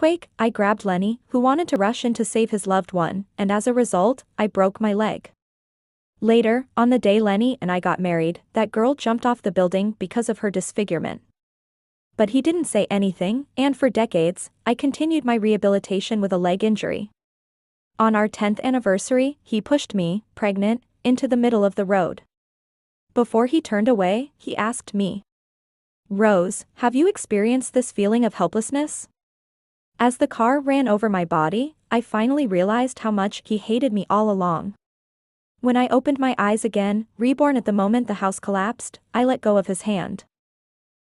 quake, I grabbed Lenny, who wanted to rush in to save his loved one, and as a result, I broke my leg. Later, on the day Lenny and I got married, that girl jumped off the building because of her disfigurement. But he didn't say anything, and for decades, I continued my rehabilitation with a leg injury. On our 10th anniversary, he pushed me, pregnant, into the middle of the road. Before he turned away, he asked me, "Rose, have you experienced this feeling of helplessness?" As the car ran over my body, I finally realized how much he hated me all along. When I opened my eyes again, reborn at the moment the house collapsed, I let go of his hand.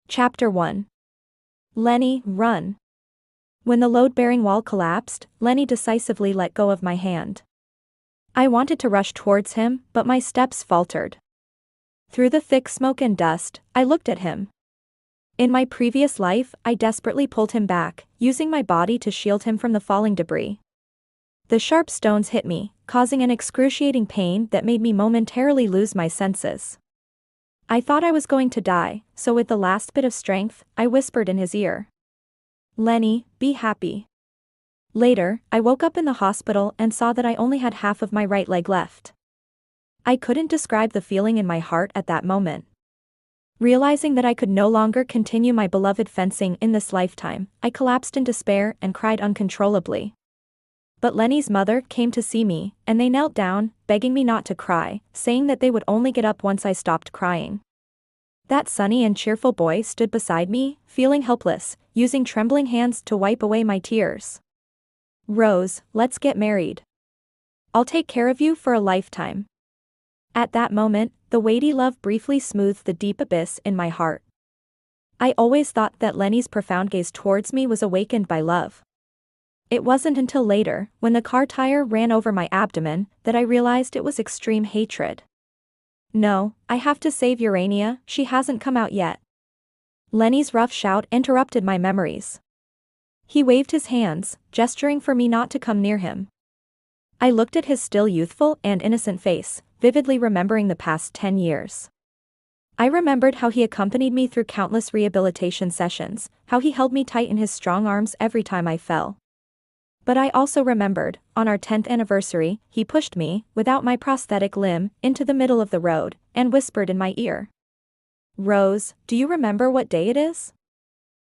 Chapter 1. Lenny, run. When the load-bearing wall collapsed, Lenny decisively let go of my hand. I wanted to rush towards him, but my steps faltered. Through the thick smoke and dust, I looked at him. In my previous life, I desperately pulled him back, using my body to shield him from the falling debris. The sharp stones hit me, causing an excruciating pain that made me momentarily lose my senses. I thought I was going to die, so with the last bit of strength, I whispered in his ear, "Lenny, be happy." Later, I woke up in the hospital and saw that I only had half of my right leg left. I couldn't describe the feeling in my heart at that moment. Realizing that I could no longer continue my beloved fencing in this lifetime, I collapsed in despair and cried uncontrollably. But Lenny's mother came to see me, and they knelt down, begging me not to cry, saying that they would only get up once I stopped crying. That sunny and cheerful boy stood beside me, feeling helpless, using trembling hands to wipe away my tears. "Rose, let's get married. I'll take care of you for a lifetime." At that moment, the weighty love briefly smoothed the deep abyss in my heart. I always thought that Lenny's profound gaze towards me was awakened by love. It wasn't until later, when the car tire ran over my abdomen, that I realized it was extreme hatred. "No, I have to save Urania, she hasn't come out yet." Lenny's rough shout interrupted my memories. He waved his hands, gesturing for me not to come near him. I looked at his still youthful and innocent face, vividly remembering the past 10 years. I remembered how he accompanied me through countless rehabilitation sessions, how he held me tight in his strong arms every time I fell. But I also remembered, on our 10th anniversary, he pushed me, without my prosthetic limb, into the middle of the road, and whispered in my ear, "Rose, do you remember what day it is?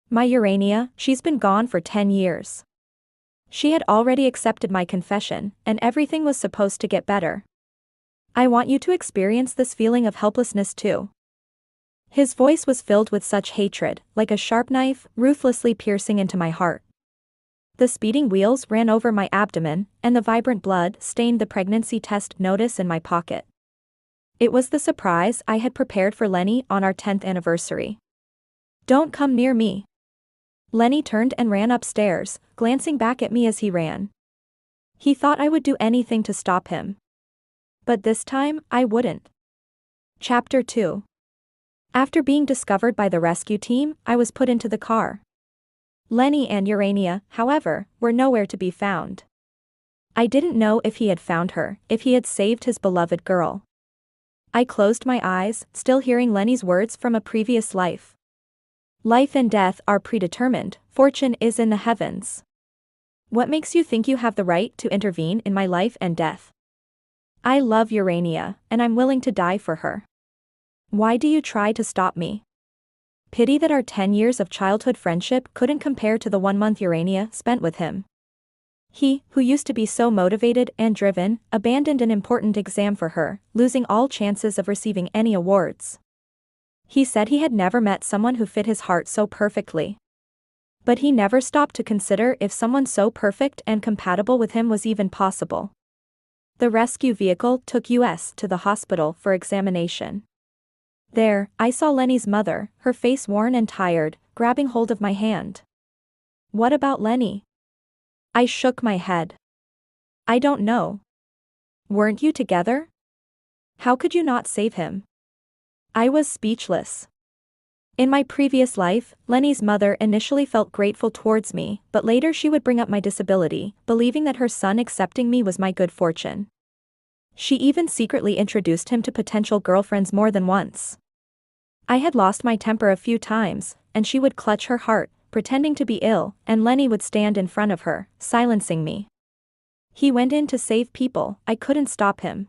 My Urania, she's been gone for 10 years. She had already accepted my confession, and everything was supposed to get better. I want you to experience this feeling of helplessness too." His voice was filled with such hatred, like a sharp knife, ruthlessly piercing into my heart. The speeding wheels ran over my abdomen, and the vibrant blood stained the pregnancy test notice in my pocket. It was the surprise I had prepared for Lenny on our 10th anniversary. "Don't come near me." Lenny turned and ran upstairs, glancing back at me as he ran. He thought I would do anything to stop him. But this time, I wouldn't. Chapter 2. After being discovered by the rescue team, I was put into the car. Lenny and Urania, however, were nowhere to be found. I didn't know if he had found her, if he had saved his beloved girl. I closed my eyes, still hearing Lenny's words from a previous life. "Life and death are predetermined, fortune is in the heavens. What makes you think you have the right to intervene in my life and death? I love Urania, and I'm willing to die for her. Why do you try to stop me?" Pity that our 10 years of childhood friendship couldn't compare to the 1 month Urania spent with him. He, who used to be so motivated and driven, abandoned an important exam for her, losing all chances of receiving any awards. He said he had never met someone who fit his heart so perfectly. But he never stopped to consider if someone so perfect and compatible with him was even possible. The rescue vehicle took us to the hospital for examination. There, I saw Lenny's mother, her face worn and tired, grabbing hold of my hand. "What about Lenny?" I shook my head. "I don't know." "Weren't you together? How could you not save him?" I was speechless. In my previous life, Lenny's mother initially felt grateful towards me, but later she would bring up my disability, believing that her son accepting me was my good fortune. She even secretly introduced him to potential girlfriends more than once. I had lost my temper a few times, and she would clutch her heart, pretending to be ill, and Lenny would stand in front of her, silencing me. He went in to save people, I couldn't stop him.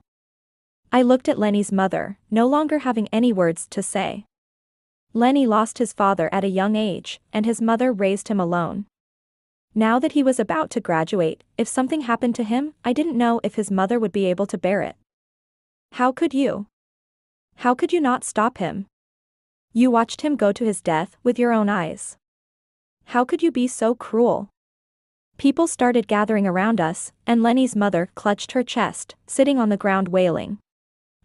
I looked at Lenny's mother, no longer having any words to say. Lenny lost his father at a young age, and his mother raised him alone. Now that he was about to graduate, if something happened to him, I didn't know if his mother would be able to bear it. How could you? How could you not stop him? You watched him go to his death with your own eyes. How could you be so cruel? People started gathering around us, and Lenny's mother clutched her chest, sitting on the ground wailing.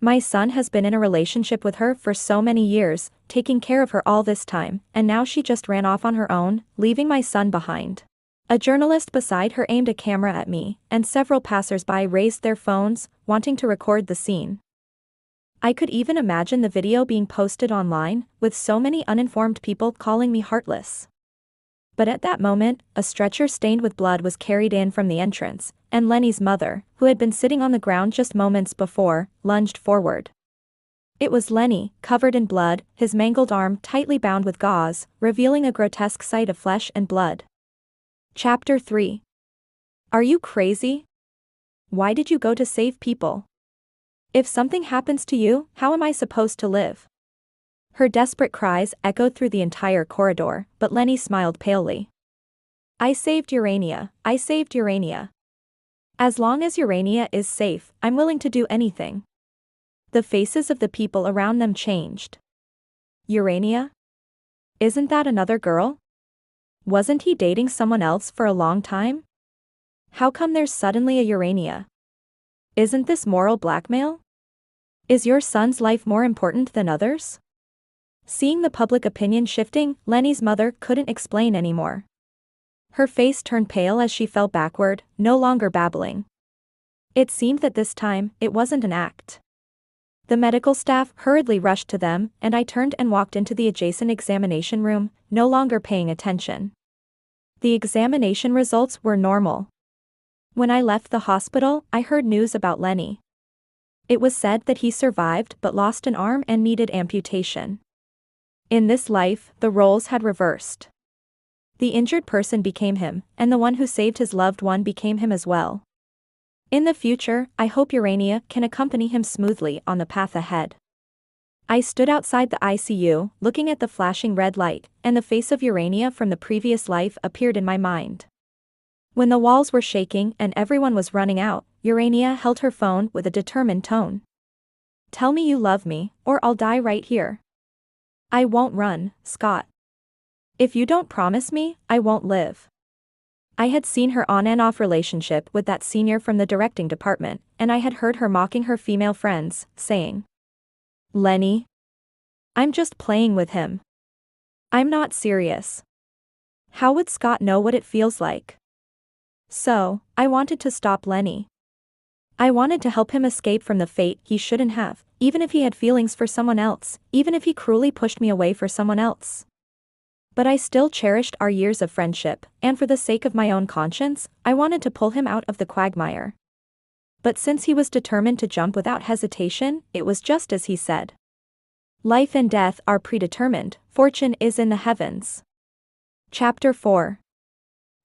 My son has been in a relationship with her for so many years, taking care of her all this time, and now she just ran off on her own, leaving my son behind. A journalist beside her aimed a camera at me, and several passers-by raised their phones, wanting to record the scene. I could even imagine the video being posted online, with so many uninformed people calling me heartless. But at that moment, a stretcher stained with blood was carried in from the entrance, and Lenny's mother, who had been sitting on the ground just moments before, lunged forward. It was Lenny, covered in blood, his mangled arm tightly bound with gauze, revealing a grotesque sight of flesh and blood. Chapter 3. Are you crazy? Why did you go to save people? If something happens to you, how am I supposed to live? Her desperate cries echoed through the entire corridor, but Lenny smiled palely. I saved Urania, I saved Urania. As long as Urania is safe, I'm willing to do anything. The faces of the people around them changed. Urania? Isn't that another girl? Wasn't he dating someone else for a long time? How come there's suddenly a Urania? Isn't this moral blackmail? Is your son's life more important than others? Seeing the public opinion shifting, Lenny's mother couldn't explain anymore. Her face turned pale as she fell backward, no longer babbling. It seemed that this time, it wasn't an act. The medical staff hurriedly rushed to them, and I turned and walked into the adjacent examination room, no longer paying attention. The examination results were normal. When I left the hospital, I heard news about Lenny. It was said that he survived but lost an arm and needed amputation. In this life, the roles had reversed. The injured person became him, and the one who saved his loved one became him as well. In the future, I hope Urania can accompany him smoothly on the path ahead. I stood outside the ICU, looking at the flashing red light, and the face of Urania from the previous life appeared in my mind. When the walls were shaking and everyone was running out, Urania held her phone with a determined tone. Tell me you love me, or I'll die right here. I won't run, Scott. If you don't promise me, I won't live. I had seen her on and off relationship with that senior from the directing department, and I had heard her mocking her female friends, saying, Lenny? I'm just playing with him. I'm not serious. How would Scott know what it feels like? So, I wanted to stop Lenny. I wanted to help him escape from the fate he shouldn't have, even if he had feelings for someone else, even if he cruelly pushed me away for someone else. But I still cherished our years of friendship, and for the sake of my own conscience, I wanted to pull him out of the quagmire. But since he was determined to jump without hesitation, it was just as he said. Life and death are predetermined, fortune is in the heavens. Chapter 4.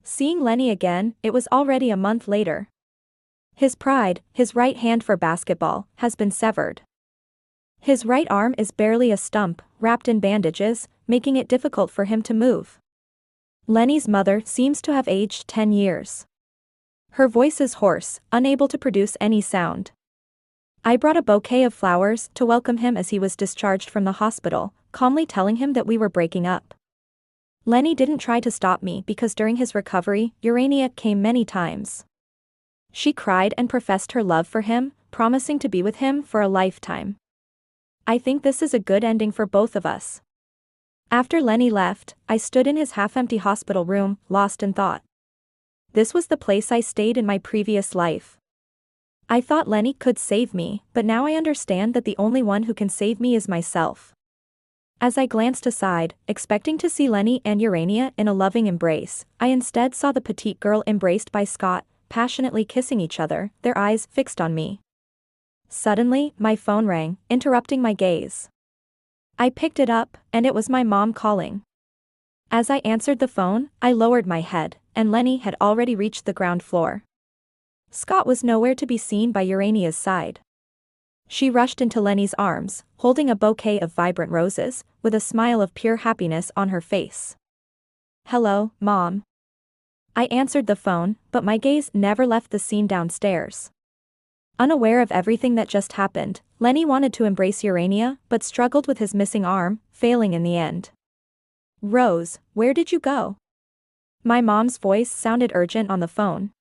Seeing Lenny again, it was already a month later. His pride, his right hand for basketball, has been severed. His right arm is barely a stump, wrapped in bandages, making it difficult for him to move. Lenny's mother seems to have aged 10 years. Her voice is hoarse, unable to produce any sound. I brought a bouquet of flowers to welcome him as he was discharged from the hospital, calmly telling him that we were breaking up. Lenny didn't try to stop me because during his recovery, Urania came many times. She cried and professed her love for him, promising to be with him for a lifetime. I think this is a good ending for both of us. After Lenny left, I stood in his half-empty hospital room, lost in thought. This was the place I stayed in my previous life. I thought Lenny could save me, but now I understand that the only one who can save me is myself. As I glanced aside, expecting to see Lenny and Urania in a loving embrace, I instead saw the petite girl embraced by Scott, passionately kissing each other, their eyes fixed on me. Suddenly, my phone rang, interrupting my gaze. I picked it up, and it was my mom calling. As I answered the phone, I lowered my head, and Lenny had already reached the ground floor. Scott was nowhere to be seen by Urania's side. She rushed into Lenny's arms, holding a bouquet of vibrant roses, with a smile of pure happiness on her face. "Hello, Mom." I answered the phone, but my gaze never left the scene downstairs. Unaware of everything that just happened, Lenny wanted to embrace Urania, but struggled with his missing arm, failing in the end. "Rose, where did you go?" My mom's voice sounded urgent on the phone.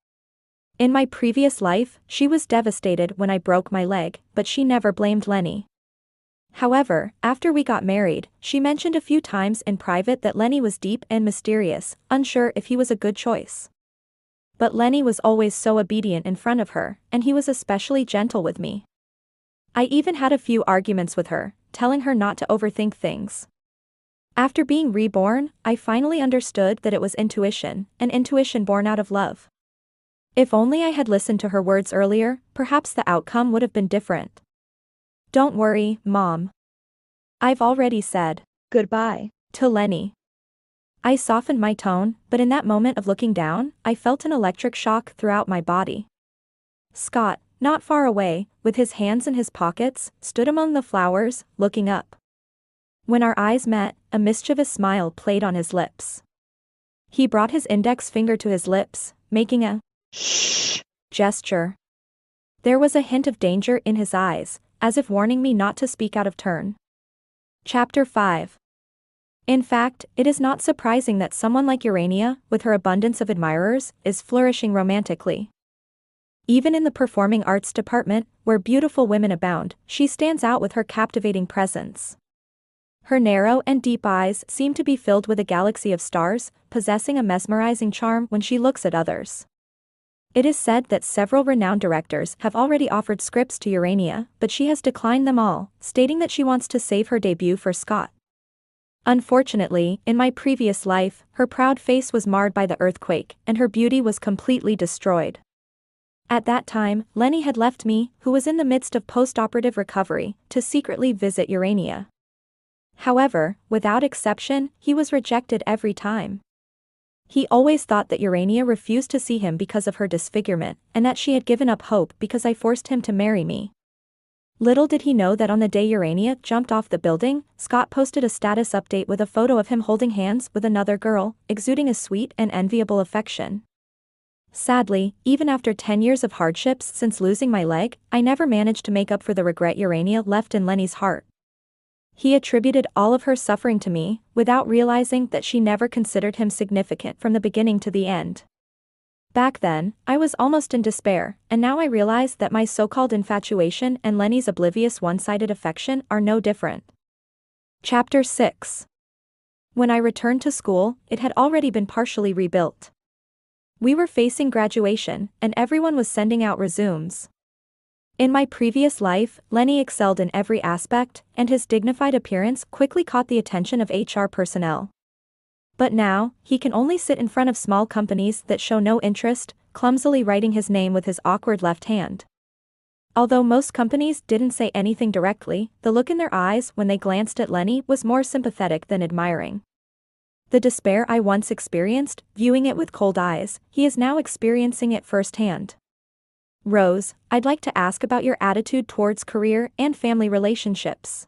In my previous life, she was devastated when I broke my leg, but she never blamed Lenny. However, after we got married, she mentioned a few times in private that Lenny was deep and mysterious, unsure if he was a good choice. But Lenny was always so obedient in front of her, and he was especially gentle with me. I even had a few arguments with her, telling her not to overthink things. After being reborn, I finally understood that it was intuition, an intuition born out of love. If only I had listened to her words earlier, perhaps the outcome would have been different. "Don't worry, Mom. I've already said goodbye to Lenny." I softened my tone, but in that moment of looking down, I felt an electric shock throughout my body. Scott, not far away, with his hands in his pockets, stood among the flowers, looking up. When our eyes met, a mischievous smile played on his lips. He brought his index finger to his lips, making a shh gesture. There was a hint of danger in his eyes, as if warning me not to speak out of turn. Chapter 5. In fact, it is not surprising that someone like Urania, with her abundance of admirers, is flourishing romantically. Even in the performing arts department, where beautiful women abound, she stands out with her captivating presence. Her narrow and deep eyes seem to be filled with a galaxy of stars, possessing a mesmerizing charm when she looks at others. It is said that several renowned directors have already offered scripts to Urania, but she has declined them all, stating that she wants to save her debut for Scott. Unfortunately, in my previous life, her proud face was marred by the earthquake, and her beauty was completely destroyed. At that time, Lenny had left me, who was in the midst of post-operative recovery, to secretly visit Urania. However, without exception, he was rejected every time. He always thought that Urania refused to see him because of her disfigurement, and that she had given up hope because I forced him to marry me. Little did he know that on the day Urania jumped off the building, Scott posted a status update with a photo of him holding hands with another girl, exuding a sweet and enviable affection. Sadly, even after 10 years of hardships since losing my leg, I never managed to make up for the regret Urania left in Lenny's heart. He attributed all of her suffering to me, without realizing that she never considered him significant from the beginning to the end. Back then, I was almost in despair, and now I realize that my so-called infatuation and Lenny's oblivious one-sided affection are no different. Chapter 6. When I returned to school, it had already been partially rebuilt. We were facing graduation, and everyone was sending out resumes. In my previous life, Lenny excelled in every aspect, and his dignified appearance quickly caught the attention of HR personnel. But now, he can only sit in front of small companies that show no interest, clumsily writing his name with his awkward left hand. Although most companies didn't say anything directly, the look in their eyes when they glanced at Lenny was more sympathetic than admiring. The despair I once experienced, viewing it with cold eyes, he is now experiencing it firsthand. "Rose, I'd like to ask about your attitude towards career and family relationships."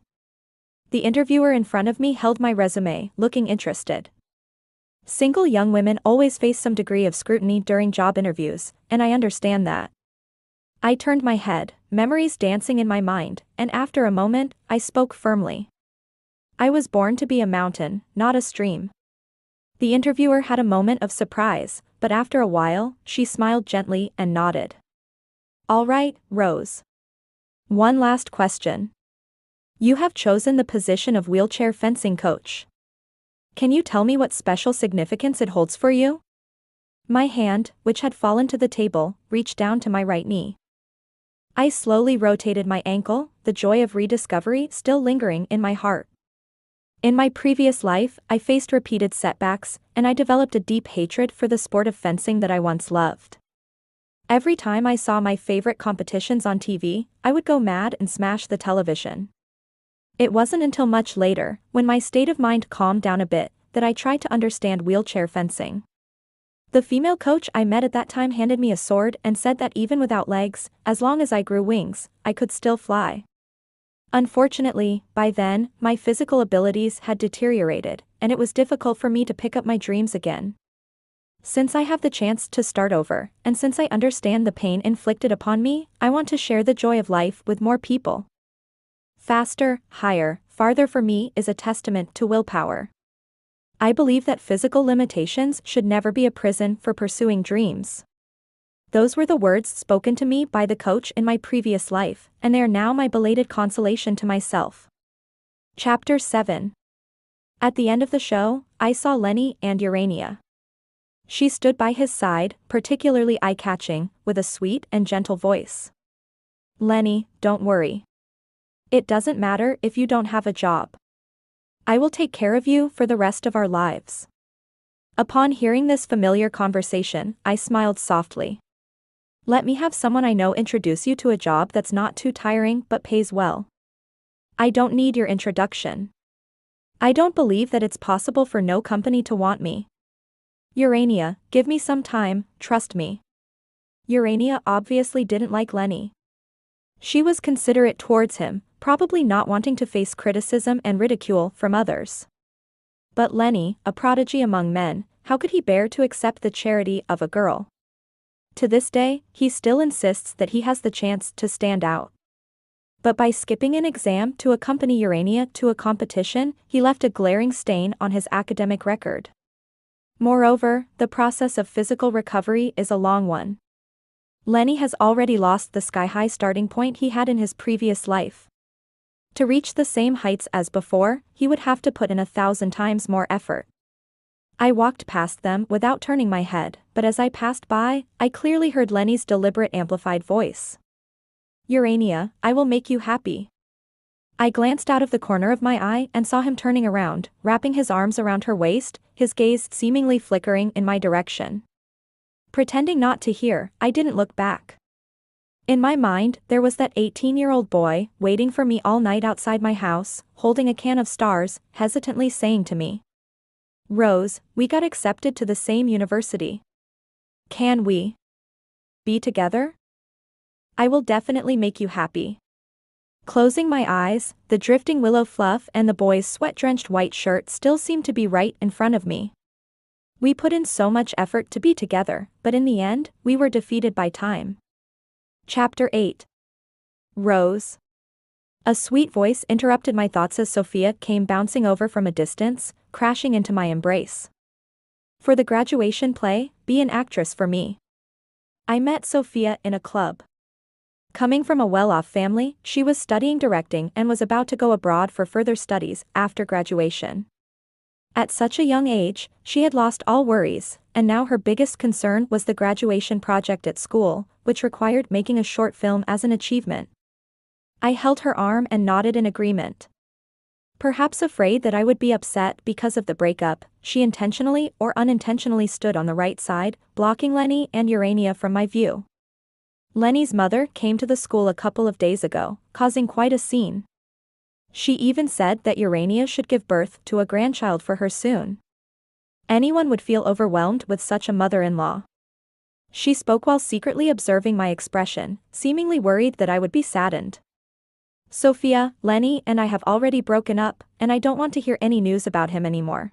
The interviewer in front of me held my resume, looking interested. Single young women always face some degree of scrutiny during job interviews, and I understand that. I turned my head, memories dancing in my mind, and after a moment, I spoke firmly. I was born to be a mountain, not a stream. The interviewer had a moment of surprise, but after a while, she smiled gently and nodded. "All right, Rose. One last question. You have chosen the position of wheelchair fencing coach. Can you tell me what special significance it holds for you?" My hand, which had fallen to the table, reached down to my right knee. I slowly rotated my ankle, the joy of rediscovery still lingering in my heart. In my previous life, I faced repeated setbacks, and I developed a deep hatred for the sport of fencing that I once loved. Every time I saw my favorite competitions on TV, I would go mad and smash the television. It wasn't until much later, when my state of mind calmed down a bit, that I tried to understand wheelchair fencing. The female coach I met at that time handed me a sword and said that even without legs, as long as I grew wings, I could still fly. Unfortunately, by then, my physical abilities had deteriorated, and it was difficult for me to pick up my dreams again. Since I have the chance to start over, and since I understand the pain inflicted upon me, I want to share the joy of life with more people. Faster, higher, farther for me is a testament to willpower. I believe that physical limitations should never be a prison for pursuing dreams. Those were the words spoken to me by the coach in my previous life, and they are now my belated consolation to myself. Chapter 7. At the end of the show, I saw Lenny and Urania. She stood by his side, particularly eye-catching, with a sweet and gentle voice. "Lenny, don't worry. It doesn't matter if you don't have a job. I will take care of you for the rest of our lives." Upon hearing this familiar conversation, I smiled softly. Let me have someone I know introduce you to a job that's not too tiring but pays well. I don't need your introduction. I don't believe that it's possible for no company to want me. Urania, give me some time, trust me. Urania obviously didn't like Lenny. She was considerate towards him, probably not wanting to face criticism and ridicule from others. But Lenny, a prodigy among men, how could he bear to accept the charity of a girl? To this day, he still insists that he has the chance to stand out. But by skipping an exam to accompany Urania to a competition, he left a glaring stain on his academic record. Moreover, the process of physical recovery is a long one. Lenny has already lost the sky-high starting point he had in his previous life. To reach the same heights as before, he would have to put in 1,000 times more effort. I walked past them without turning my head, but as I passed by, I clearly heard Lenny's deliberate amplified voice. "Urania, I will make you happy." I glanced out of the corner of my eye and saw him turning around, wrapping his arms around her waist, his gaze seemingly flickering in my direction. Pretending not to hear, I didn't look back. In my mind, there was that 18-year-old boy, waiting for me all night outside my house, holding a can of stars, hesitantly saying to me, "Rose, we got accepted to the same university. Can we be together? I will definitely make you happy." Closing my eyes, the drifting willow fluff and the boy's sweat-drenched white shirt still seemed to be right in front of me. We put in so much effort to be together, but in the end, we were defeated by time. Chapter 8. Rose. A sweet voice interrupted my thoughts as Sophia came bouncing over from a distance, crashing into my embrace. For the graduation play, be an actress for me. I met Sophia in a club. Coming from a well-off family, she was studying directing and was about to go abroad for further studies after graduation. At such a young age, she had lost all worries, and now her biggest concern was the graduation project at school, which required making a short film as an achievement. I held her arm and nodded in agreement. Perhaps afraid that I would be upset because of the breakup, she intentionally or unintentionally stood on the right side, blocking Lenny and Urania from my view. Lenny's mother came to the school a couple of days ago, causing quite a scene. She even said that Urania should give birth to a grandchild for her soon. Anyone would feel overwhelmed with such a mother-in-law. She spoke while secretly observing my expression, seemingly worried that I would be saddened. "Sophia, Lenny and I have already broken up, and I don't want to hear any news about him anymore.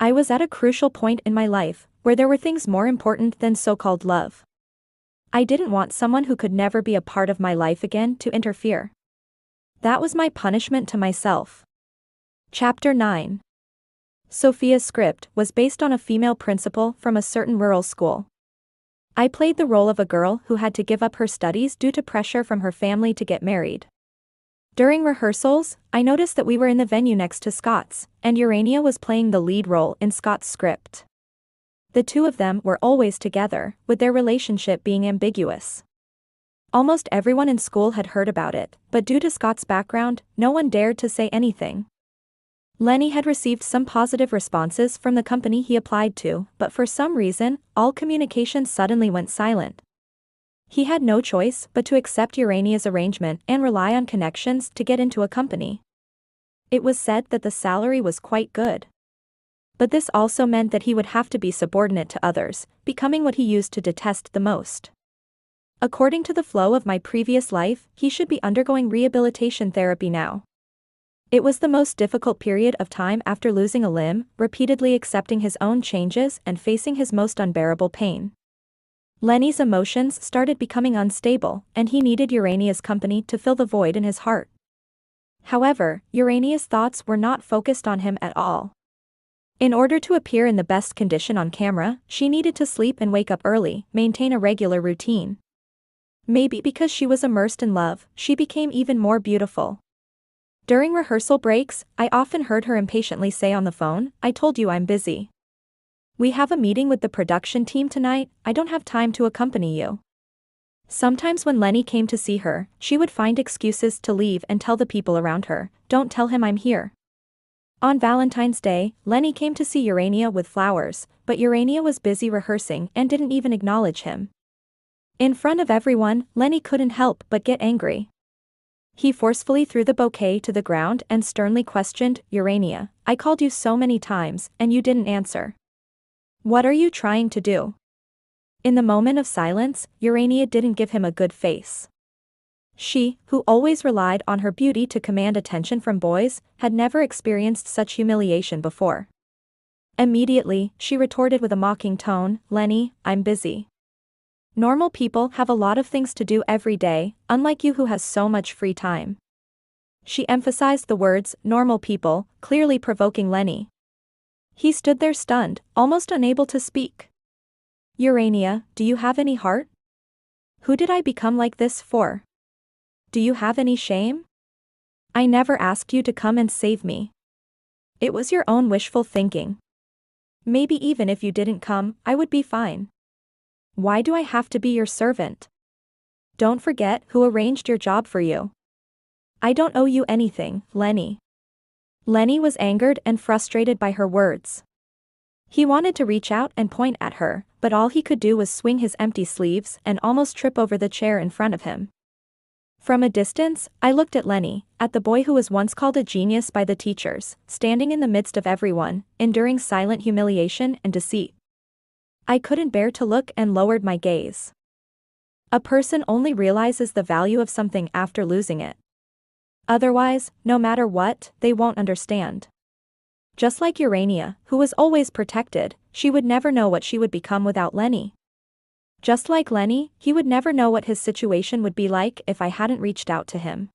I was at a crucial point in my life, where there were things more important than so-called love. I didn't want someone who could never be a part of my life again to interfere. That was my punishment to myself." Chapter 9. Sophia's script was based on a female principal from a certain rural school. I played the role of a girl who had to give up her studies due to pressure from her family to get married. During rehearsals, I noticed that we were in the venue next to Scott's, and Urania was playing the lead role in Scott's script. The two of them were always together, with their relationship being ambiguous. Almost everyone in school had heard about it, but due to Scott's background, no one dared to say anything. Lenny had received some positive responses from the company he applied to, but for some reason, all communication suddenly went silent. He had no choice but to accept Urania's arrangement and rely on connections to get into a company. It was said that the salary was quite good. But this also meant that he would have to be subordinate to others, becoming what he used to detest the most. According to the flow of my previous life, he should be undergoing rehabilitation therapy now. It was the most difficult period of time after losing a limb, repeatedly accepting his own changes and facing his most unbearable pain. Lenny's emotions started becoming unstable, and he needed Urania's company to fill the void in his heart. However, Urania's thoughts were not focused on him at all. In order to appear in the best condition on camera, she needed to sleep and wake up early, maintain a regular routine. Maybe because she was immersed in love, she became even more beautiful. During rehearsal breaks, I often heard her impatiently say on the phone, "I told you I'm busy. We have a meeting with the production team tonight, I don't have time to accompany you." Sometimes when Lenny came to see her, she would find excuses to leave and tell the people around her, "Don't tell him I'm here." On Valentine's Day, Lenny came to see Urania with flowers, but Urania was busy rehearsing and didn't even acknowledge him. In front of everyone, Lenny couldn't help but get angry. He forcefully threw the bouquet to the ground and sternly questioned, "Urania, I called you so many times, and you didn't answer. What are you trying to do?" In the moment of silence, Urania didn't give him a good face. She, who always relied on her beauty to command attention from boys, had never experienced such humiliation before. Immediately, she retorted with a mocking tone, "Lenny, I'm busy. Normal people have a lot of things to do every day, unlike you who has so much free time." She emphasized the words, "normal people," clearly provoking Lenny. He stood there stunned, almost unable to speak. "Urania, do you have any heart? Who did I become like this for? Do you have any shame? I never asked you to come and save me. It was your own wishful thinking. Maybe even if you didn't come, I would be fine. Why do I have to be your servant? Don't forget who arranged your job for you. I don't owe you anything, Lenny." Lenny was angered and frustrated by her words. He wanted to reach out and point at her, but all he could do was swing his empty sleeves and almost trip over the chair in front of him. From a distance, I looked at Lenny, at the boy who was once called a genius by the teachers, standing in the midst of everyone, enduring silent humiliation and deceit. I couldn't bear to look and lowered my gaze. A person only realizes the value of something after losing it. Otherwise, no matter what, they won't understand. Just like Urania, who was always protected, she would never know what she would become without Lenny. Just like Lenny, he would never know what his situation would be like if I hadn't reached out to him.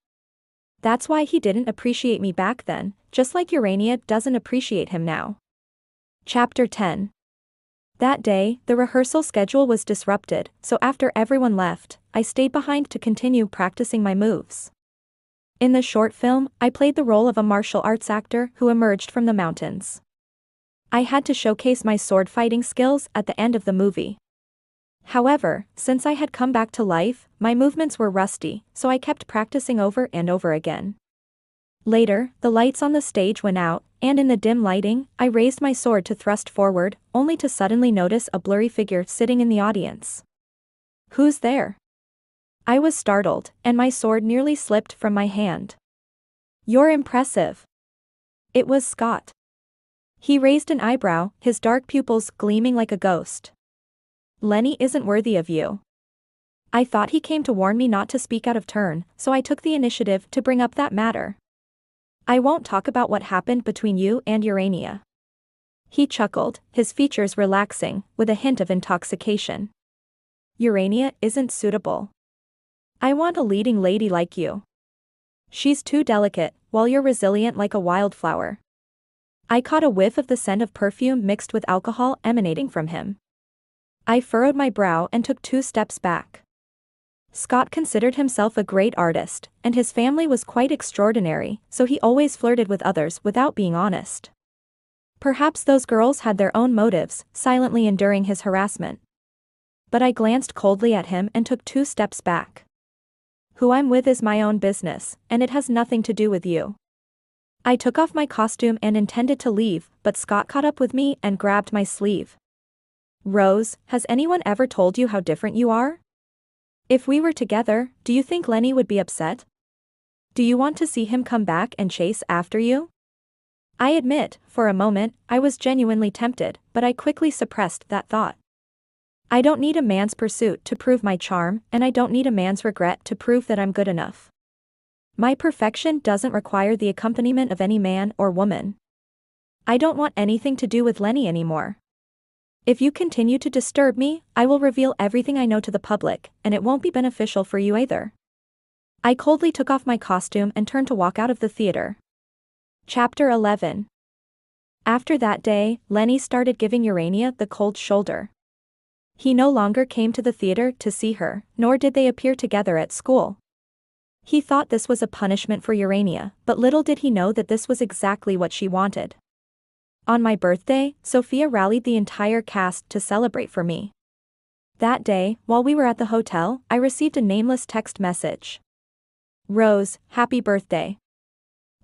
That's why he didn't appreciate me back then, just like Urania doesn't appreciate him now. Chapter 10. That day, the rehearsal schedule was disrupted, so after everyone left, I stayed behind to continue practicing my moves. In the short film, I played the role of a martial arts actor who emerged from the mountains. I had to showcase my sword fighting skills at the end of the movie. However, since I had come back to life, my movements were rusty, so I kept practicing over and over again. Later, the lights on the stage went out, and in the dim lighting, I raised my sword to thrust forward, only to suddenly notice a blurry figure sitting in the audience. "Who's there?" I was startled, and my sword nearly slipped from my hand. "You're impressive." It was Scott. He raised an eyebrow, his dark pupils gleaming like a ghost. "Lenny isn't worthy of you." I thought he came to warn me not to speak out of turn, so I took the initiative to bring up that matter. "I won't talk about what happened between you and Urania." He chuckled, his features relaxing, with a hint of intoxication. "Urania isn't suitable. I want a leading lady like you. She's too delicate, while you're resilient like a wildflower." I caught a whiff of the scent of perfume mixed with alcohol emanating from him. I furrowed my brow and took 2 steps back. Scott considered himself a great artist, and his family was quite extraordinary, so he always flirted with others without being honest. Perhaps those girls had their own motives, silently enduring his harassment. But I glanced coldly at him and took 2 steps back. "Who I'm with is my own business, and it has nothing to do with you." I took off my costume and intended to leave, but Scott caught up with me and grabbed my sleeve. "Rose, has anyone ever told you how different you are? If we were together, do you think Lenny would be upset? Do you want to see him come back and chase after you?" I admit, for a moment, I was genuinely tempted, but I quickly suppressed that thought. I don't need a man's pursuit to prove my charm, and I don't need a man's regret to prove that I'm good enough. My perfection doesn't require the accompaniment of any man or woman. I don't want anything to do with Lenny anymore. If you continue to disturb me, I will reveal everything I know to the public, and it won't be beneficial for you either. I coldly took off my costume and turned to walk out of the theater. Chapter 11. After that day, Lenny started giving Urania the cold shoulder. He no longer came to the theater to see her, nor did they appear together at school. He thought this was a punishment for Urania, but little did he know that this was exactly what she wanted. On my birthday, Sophia rallied the entire cast to celebrate for me. That day, while we were at the hotel, I received a nameless text message. Rose, happy birthday.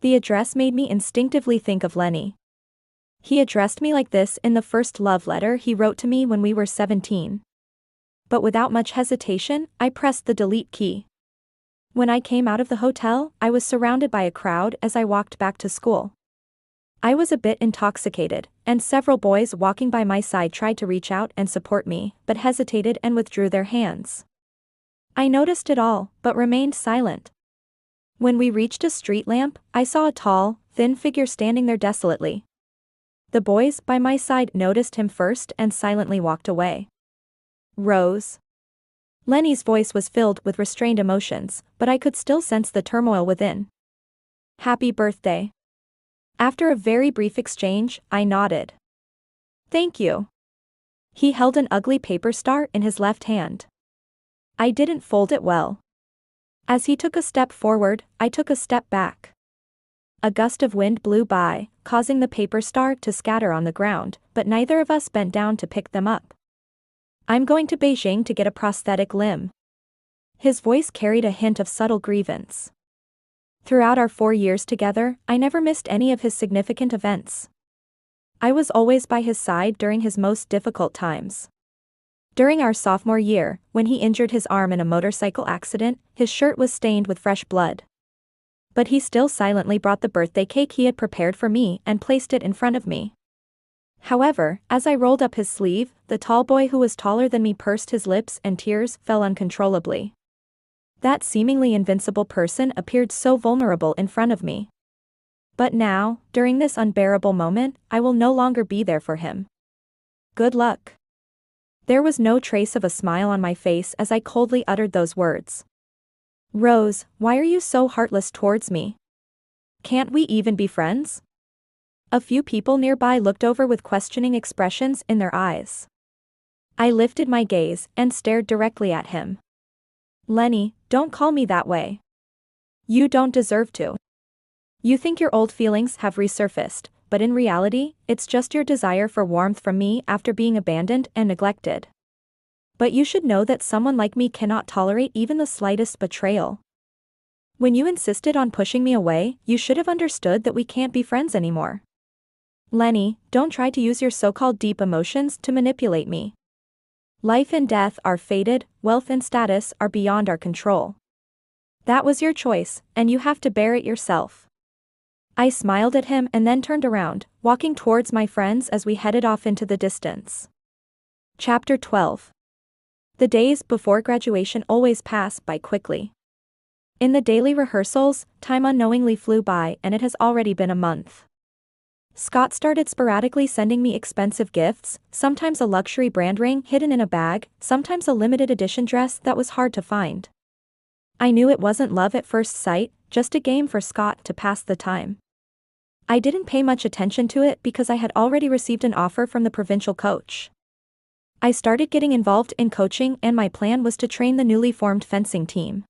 The address made me instinctively think of Lenny. He addressed me like this in the first love letter he wrote to me when we were 17. But without much hesitation, I pressed the delete key. When I came out of the hotel, I was surrounded by a crowd as I walked back to school. I was a bit intoxicated, and several boys walking by my side tried to reach out and support me, but hesitated and withdrew their hands. I noticed it all, but remained silent. When we reached a street lamp, I saw a tall, thin figure standing there desolately. The boys by my side noticed him first and silently walked away. Rose. Lenny's voice was filled with restrained emotions, but I could still sense the turmoil within. Happy birthday. After a very brief exchange, I nodded. Thank you. He held an ugly paper star in his left hand. I didn't fold it well. As he took a step forward, I took a step back. A gust of wind blew by, causing the paper star to scatter on the ground, but neither of us bent down to pick them up. I'm going to Beijing to get a prosthetic limb. His voice carried a hint of subtle grievance. Throughout our 4 years together, I never missed any of his significant events. I was always by his side during his most difficult times. During our sophomore year, when he injured his arm in a motorcycle accident, his shirt was stained with fresh blood. But he still silently brought the birthday cake he had prepared for me and placed it in front of me. However, as I rolled up his sleeve, the tall boy who was taller than me pursed his lips and tears fell uncontrollably. That seemingly invincible person appeared so vulnerable in front of me. But now, during this unbearable moment, I will no longer be there for him. Good luck. There was no trace of a smile on my face as I coldly uttered those words. Rose, why are you so heartless towards me? Can't we even be friends? A few people nearby looked over with questioning expressions in their eyes. I lifted my gaze and stared directly at him. Lenny, don't call me that way. You don't deserve to. You think your old feelings have resurfaced, but in reality, it's just your desire for warmth from me after being abandoned and neglected. But you should know that someone like me cannot tolerate even the slightest betrayal. When you insisted on pushing me away, you should have understood that we can't be friends anymore. Lenny, don't try to use your so-called deep emotions to manipulate me. Life and death are fated, wealth and status are beyond our control. That was your choice, and you have to bear it yourself. I smiled at him and then turned around, walking towards my friends as we headed off into the distance. Chapter 12. The days before graduation always pass by quickly. In the daily rehearsals, time unknowingly flew by and it has already been a month. Scott started sporadically sending me expensive gifts, sometimes a luxury brand ring hidden in a bag, sometimes a limited edition dress that was hard to find. I knew it wasn't love at first sight, just a game for Scott to pass the time. I didn't pay much attention to it because I had already received an offer from the provincial coach. I started getting involved in coaching and my plan was to train the newly formed fencing team.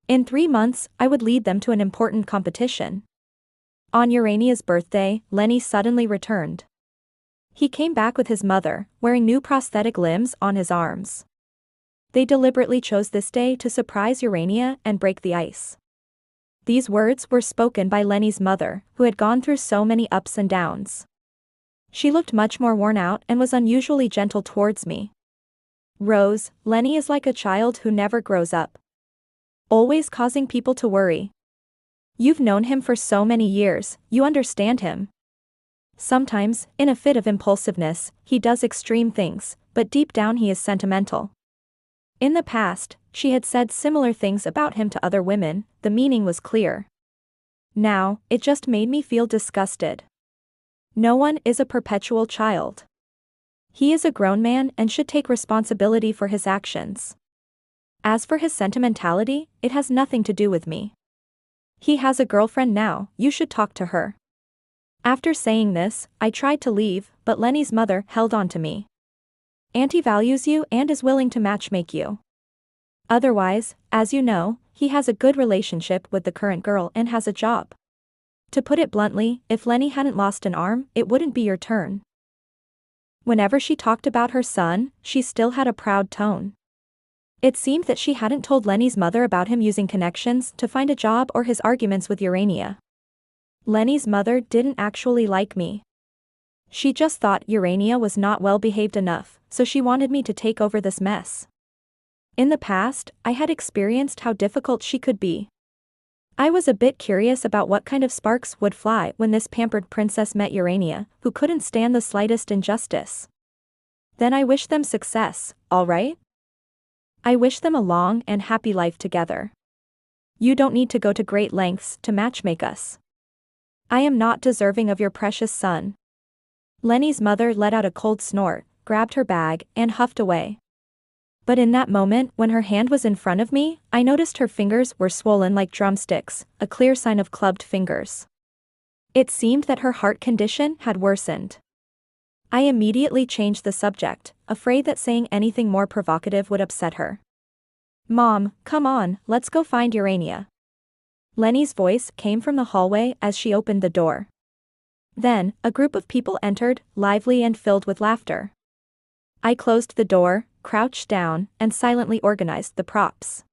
In 3 months, I would lead them to an important competition. On Urania's birthday, Lenny suddenly returned. He came back with his mother, wearing new prosthetic limbs on his arms. They deliberately chose this day to surprise Urania and break the ice. These words were spoken by Lenny's mother, who had gone through so many ups and downs. She looked much more worn out and was unusually gentle towards me. Rose, Lenny is like a child who never grows up. Always causing people to worry. You've known him for so many years, you understand him. Sometimes, in a fit of impulsiveness, he does extreme things, but deep down he is sentimental. In the past, she had said similar things about him to other women, the meaning was clear. Now, it just made me feel disgusted. No one is a perpetual child. He is a grown man and should take responsibility for his actions. As for his sentimentality, it has nothing to do with me. He has a girlfriend now, you should talk to her. After saying this, I tried to leave, but Lenny's mother held on to me. Auntie values you and is willing to matchmake you. Otherwise, as you know, he has a good relationship with the current girl and has a job. To put it bluntly, if Lenny hadn't lost an arm, it wouldn't be your turn. Whenever she talked about her son, she still had a proud tone. It seemed that she hadn't told Lenny's mother about him using connections to find a job or his arguments with Urania. Lenny's mother didn't actually like me. She just thought Urania was not well behaved enough, so she wanted me to take over this mess. In the past, I had experienced how difficult she could be. I was a bit curious about what kind of sparks would fly when this pampered princess met Urania, who couldn't stand the slightest injustice. Then I wished them success, all right? I wish them a long and happy life together. You don't need to go to great lengths to matchmake us. I am not deserving of your precious son. Lenny's mother let out a cold snort, grabbed her bag, and huffed away. But in that moment, when her hand was in front of me, I noticed her fingers were swollen like drumsticks, a clear sign of clubbed fingers. It seemed that her heart condition had worsened. I immediately changed the subject, afraid that saying anything more provocative would upset her. Mom, come on, let's go find Urania. Lenny's voice came from the hallway as she opened the door. Then, a group of people entered, lively and filled with laughter. I closed the door, crouched down, and silently organized the props.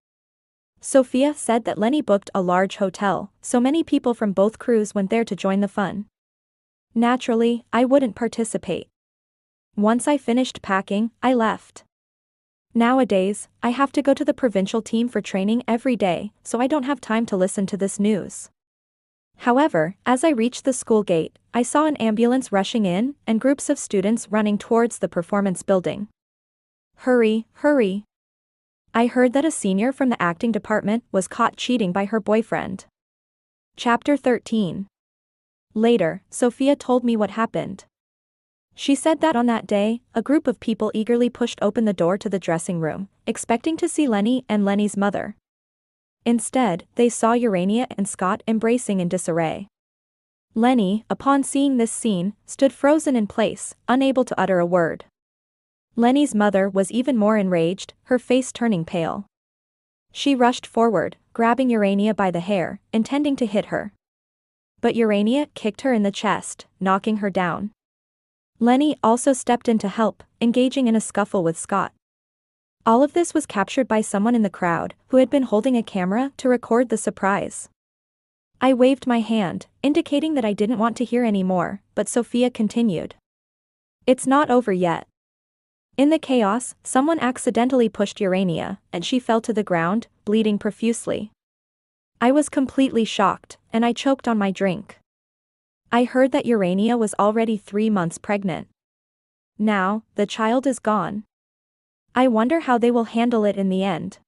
Sophia said that Lenny booked a large hotel, so many people from both crews went there to join the fun. Naturally, I wouldn't participate. Once I finished packing, I left. Nowadays, I have to go to the provincial team for training every day, so I don't have time to listen to this news. However, as I reached the school gate, I saw an ambulance rushing in, and groups of students running towards the performance building. Hurry, hurry. I heard that a senior from the acting department was caught cheating by her boyfriend. Chapter 13. Later, Sophia told me what happened. She said that on that day, a group of people eagerly pushed open the door to the dressing room, expecting to see Lenny and Lenny's mother. Instead, they saw Urania and Scott embracing in disarray. Lenny, upon seeing this scene, stood frozen in place, unable to utter a word. Lenny's mother was even more enraged, her face turning pale. She rushed forward, grabbing Urania by the hair, intending to hit her. But Urania kicked her in the chest, knocking her down. Lenny also stepped in to help, engaging in a scuffle with Scott. All of this was captured by someone in the crowd, who had been holding a camera to record the surprise. I waved my hand, indicating that I didn't want to hear any more, but Sophia continued. It's not over yet. In the chaos, someone accidentally pushed Urania, and she fell to the ground, bleeding profusely. I was completely shocked, and I choked on my drink. I heard that Urania was already 3 months pregnant. Now, the child is gone. I wonder how they will handle it in the end.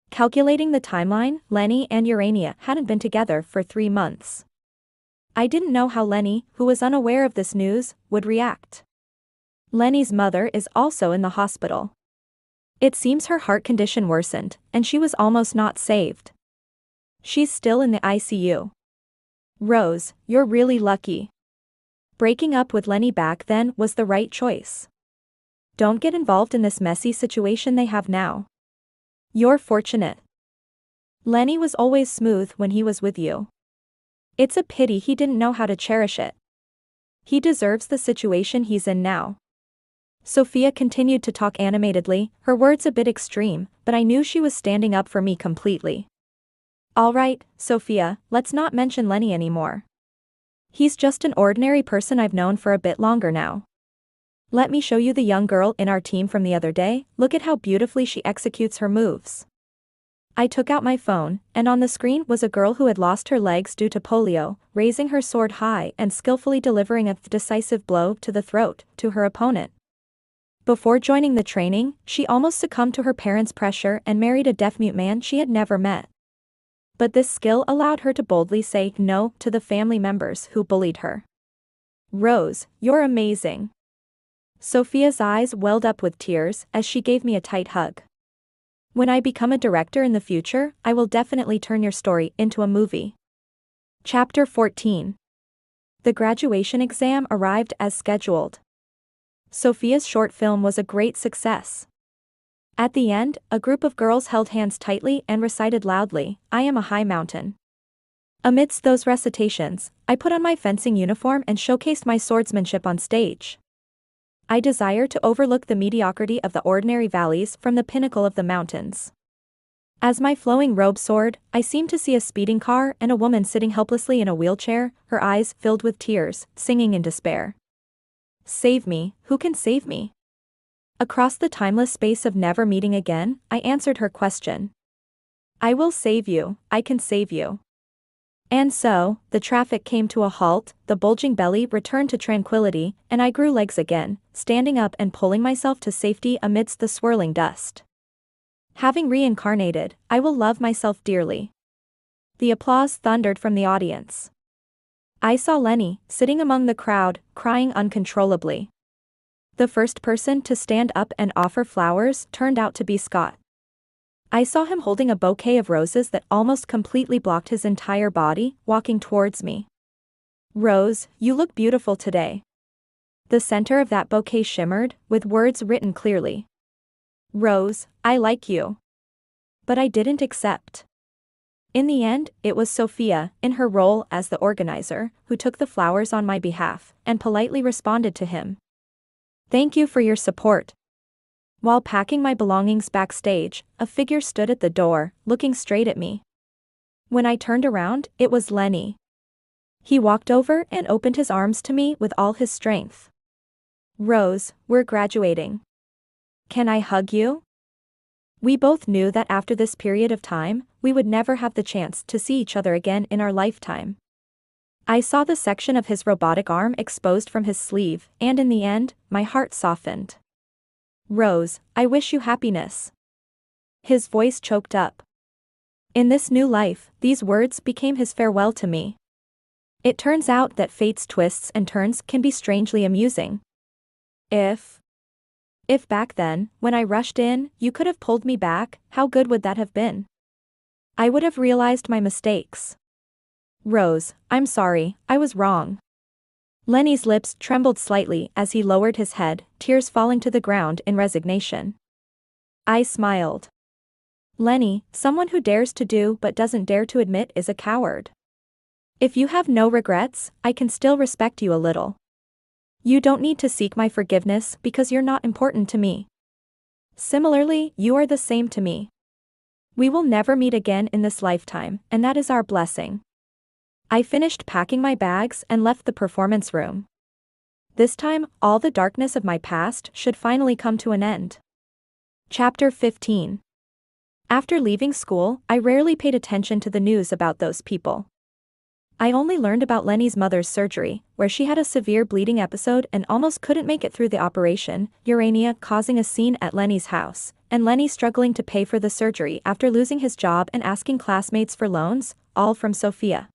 Calculating the timeline, Lenny and Urania hadn't been together for 3 months. I didn't know how Lenny, who was unaware of this news, would react. Lenny's mother is also in the hospital. It seems her heart condition worsened, and she was almost not saved. She's still in the ICU. Rose, you're really lucky. Breaking up with Lenny back then was the right choice. Don't get involved in this messy situation they have now. You're fortunate. Lenny was always smooth when he was with you. It's a pity he didn't know how to cherish it. He deserves the situation he's in now. Sophia continued to talk animatedly, her words a bit extreme, but I knew she was standing up for me completely. All right, Sophia, let's not mention Lenny anymore. He's just an ordinary person I've known for a bit longer now. Let me show you the young girl in our team from the other day, look at how beautifully she executes her moves. I took out my phone, and on the screen was a girl who had lost her legs due to polio, raising her sword high and skillfully delivering a decisive blow to the throat to her opponent. Before joining the training, she almost succumbed to her parents' pressure and married a deaf-mute man she had never met. But this skill allowed her to boldly say no to the family members who bullied her. "Rose, you're amazing." Sophia's eyes welled up with tears as she gave me a tight hug. "When I become a director in the future, I will definitely turn your story into a movie." Chapter 14. The graduation exam arrived as scheduled. Sophia's short film was a great success. At the end, a group of girls held hands tightly and recited loudly, "I am a high mountain." Amidst those recitations, I put on my fencing uniform and showcased my swordsmanship on stage. I desire to overlook the mediocrity of the ordinary valleys from the pinnacle of the mountains. As my flowing robe soared, I seemed to see a speeding car and a woman sitting helplessly in a wheelchair, her eyes filled with tears, singing in despair. "Save me, who can save me?" Across the timeless space of never meeting again, I answered her question. "I will save you, I can save you." And so, the traffic came to a halt, the bulging belly returned to tranquility, and I grew legs again, standing up and pulling myself to safety amidst the swirling dust. Having reincarnated, I will love myself dearly. The applause thundered from the audience. I saw Lenny, sitting among the crowd, crying uncontrollably. The first person to stand up and offer flowers turned out to be Scott. I saw him holding a bouquet of roses that almost completely blocked his entire body, walking towards me. "Rose, you look beautiful today." The center of that bouquet shimmered, with words written clearly. "Rose, I like you." But I didn't accept. In the end, it was Sophia, in her role as the organizer, who took the flowers on my behalf, and politely responded to him. "Thank you for your support." While packing my belongings backstage, a figure stood at the door, looking straight at me. When I turned around, it was Lenny. He walked over and opened his arms to me with all his strength. "Rose, we're graduating. Can I hug you?" We both knew that after this period of time, we would never have the chance to see each other again in our lifetime. I saw the section of his robotic arm exposed from his sleeve, and in the end, my heart softened. "Rose, I wish you happiness." His voice choked up. In this new life, these words became his farewell to me. It turns out that fate's twists and turns can be strangely amusing. If back then, when I rushed in, you could have pulled me back, how good would that have been? I would have realized my mistakes. "Rose, I'm sorry, I was wrong." Lenny's lips trembled slightly as he lowered his head, tears falling to the ground in resignation. I smiled. "Lenny, someone who dares to do but doesn't dare to admit is a coward. If you have no regrets, I can still respect you a little. You don't need to seek my forgiveness because you're not important to me. Similarly, you are the same to me. We will never meet again in this lifetime, and that is our blessing." I finished packing my bags and left the performance room. This time, all the darkness of my past should finally come to an end. Chapter 15. After leaving school, I rarely paid attention to the news about those people. I only learned about Lenny's mother's surgery, where she had a severe bleeding episode and almost couldn't make it through the operation, Urania causing a scene at Lenny's house, and Lenny struggling to pay for the surgery after losing his job and asking classmates for loans, all from Sophia.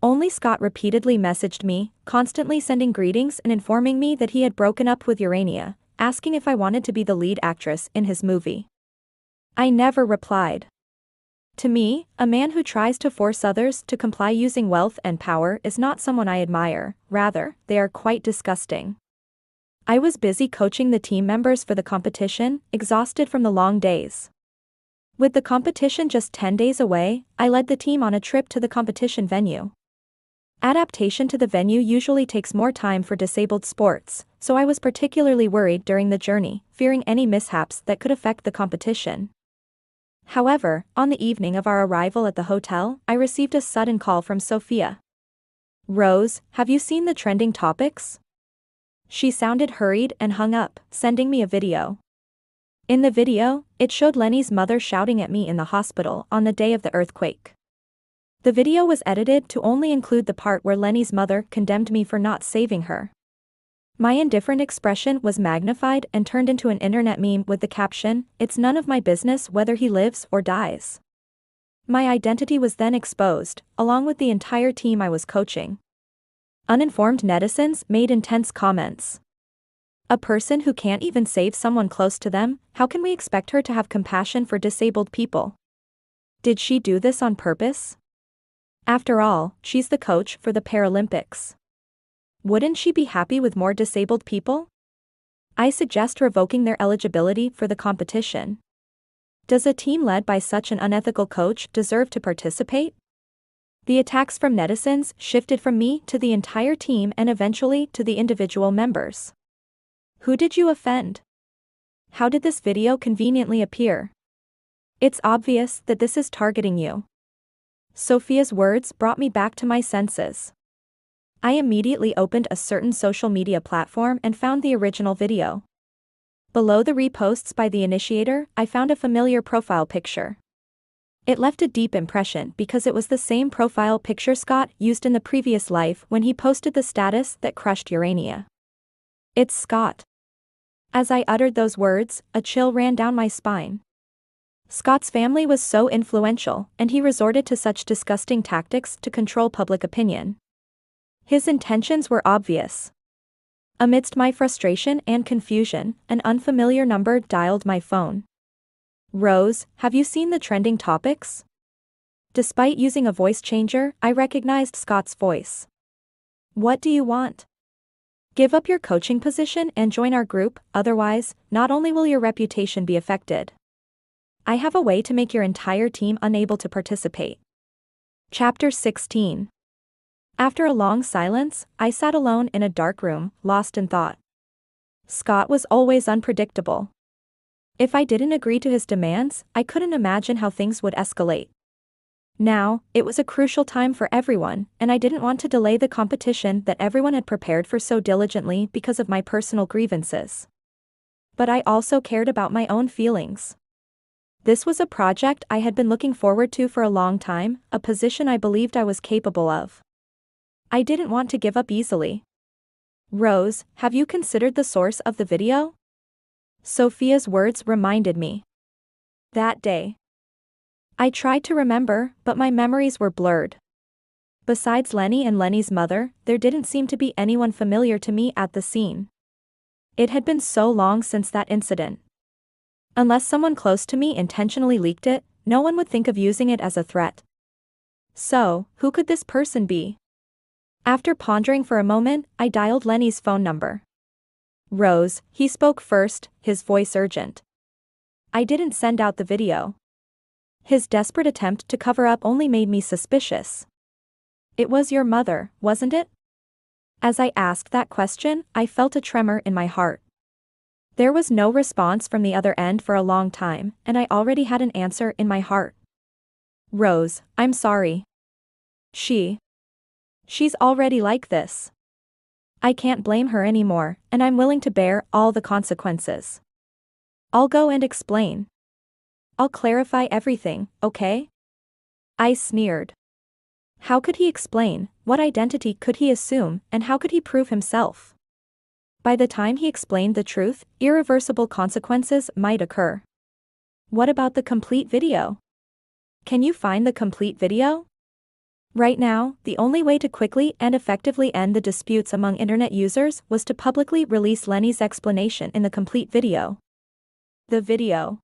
Only Scott repeatedly messaged me, constantly sending greetings and informing me that he had broken up with Urania, asking if I wanted to be the lead actress in his movie. I never replied. To me, a man who tries to force others to comply using wealth and power is not someone I admire, rather, they are quite disgusting. I was busy coaching the team members for the competition, exhausted from the long days. With the competition just 10 days away, I led the team on a trip to the competition venue. Adaptation to the venue usually takes more time for disabled sports, so I was particularly worried during the journey, fearing any mishaps that could affect the competition. However, on the evening of our arrival at the hotel, I received a sudden call from Sophia. "Rose, have you seen the trending topics?" She sounded hurried and hung up, sending me a video. In the video, it showed Lenny's mother shouting at me in the hospital on the day of the earthquake. The video was edited to only include the part where Lenny's mother condemned me for not saving her. My indifferent expression was magnified and turned into an internet meme with the caption, "It's none of my business whether he lives or dies." My identity was then exposed, along with the entire team I was coaching. Uninformed netizens made intense comments. A person who can't even save someone close to them, how can we expect her to have compassion for disabled people? Did she do this on purpose? After all, she's the coach for the Paralympics. Wouldn't she be happy with more disabled people? I suggest revoking their eligibility for the competition. Does a team led by such an unethical coach deserve to participate? The attacks from netizens shifted from me to the entire team and eventually to the individual members. Who did you offend? How did this video conveniently appear? It's obvious that this is targeting you. Sophia's words brought me back to my senses. I immediately opened a certain social media platform and found the original video. Below the reposts by the initiator, I found a familiar profile picture. It left a deep impression because it was the same profile picture Scott used in the previous life when he posted the status that crushed Urania. It's Scott. As I uttered those words, a chill ran down my spine. Scott's family was so influential, and he resorted to such disgusting tactics to control public opinion. His intentions were obvious. Amidst my frustration and confusion, an unfamiliar number dialed my phone. "Rose, have you seen the trending topics?" Despite using a voice changer, I recognized Scott's voice. "What do you want?" "Give up your coaching position and join our group, otherwise, not only will your reputation be affected. I have a way to make your entire team unable to participate." Chapter 16. After a long silence, I sat alone in a dark room, lost in thought. Scott was always unpredictable. If I didn't agree to his demands, I couldn't imagine how things would escalate. Now, it was a crucial time for everyone, and I didn't want to delay the competition that everyone had prepared for so diligently because of my personal grievances. But I also cared about my own feelings. This was a project I had been looking forward to for a long time, a position I believed I was capable of. I didn't want to give up easily. "Rose, have you considered the source of the video?" Sophia's words reminded me. That day. I tried to remember, but my memories were blurred. Besides Lenny and Lenny's mother, there didn't seem to be anyone familiar to me at the scene. It had been so long since that incident. Unless someone close to me intentionally leaked it, no one would think of using it as a threat. So, who could this person be? After pondering for a moment, I dialed Lenny's phone number. "Rose," he spoke first, his voice urgent. I didn't send out the video. His desperate attempt to cover up only made me suspicious. "It was your mother, wasn't it?" As I asked that question, I felt a tremor in my heart. There was no response from the other end for a long time, and I already had an answer in my heart. "Rose, I'm sorry. She's already like this. I can't blame her anymore, and I'm willing to bear all the consequences. I'll go and explain. I'll clarify everything, okay?" I sneered. How could he explain? What identity could he assume, and how could he prove himself? By the time he explained the truth, irreversible consequences might occur. What about the complete video? Can you find the complete video? Right now, the only way to quickly and effectively end the disputes among internet users was to publicly release Lenny's explanation in the complete video. The video.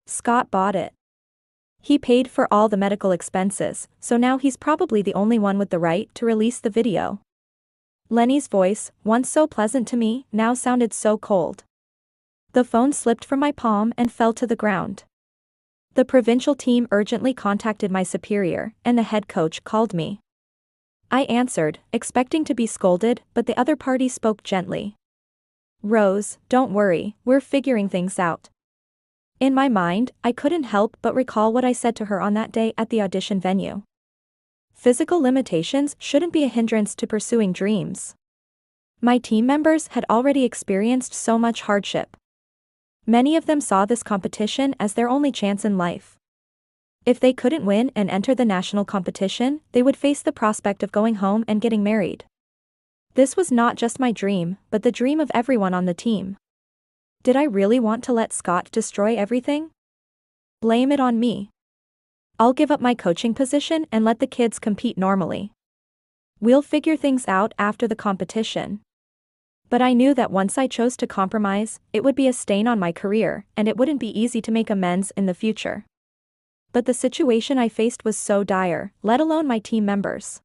Scott bought it. He paid for all the medical expenses, so now he's probably the only one with the right to release the video. Lenny's voice, once so pleasant to me, now sounded so cold. The phone slipped from my palm and fell to the ground. The provincial team urgently contacted my superior, and the head coach called me. I answered, expecting to be scolded, but the other party spoke gently. "Rose, don't worry, we're figuring things out." In my mind, I couldn't help but recall what I said to her on that day at the audition venue. Physical limitations shouldn't be a hindrance to pursuing dreams. My team members had already experienced so much hardship. Many of them saw this competition as their only chance in life. If they couldn't win and enter the national competition, they would face the prospect of going home and getting married. This was not just my dream, but the dream of everyone on the team. Did I really want to let Scott destroy everything? Blame it on me. I'll give up my coaching position and let the kids compete normally. We'll figure things out after the competition. But I knew that once I chose to compromise, it would be a stain on my career, and it wouldn't be easy to make amends in the future. But the situation I faced was so dire, let alone my team members.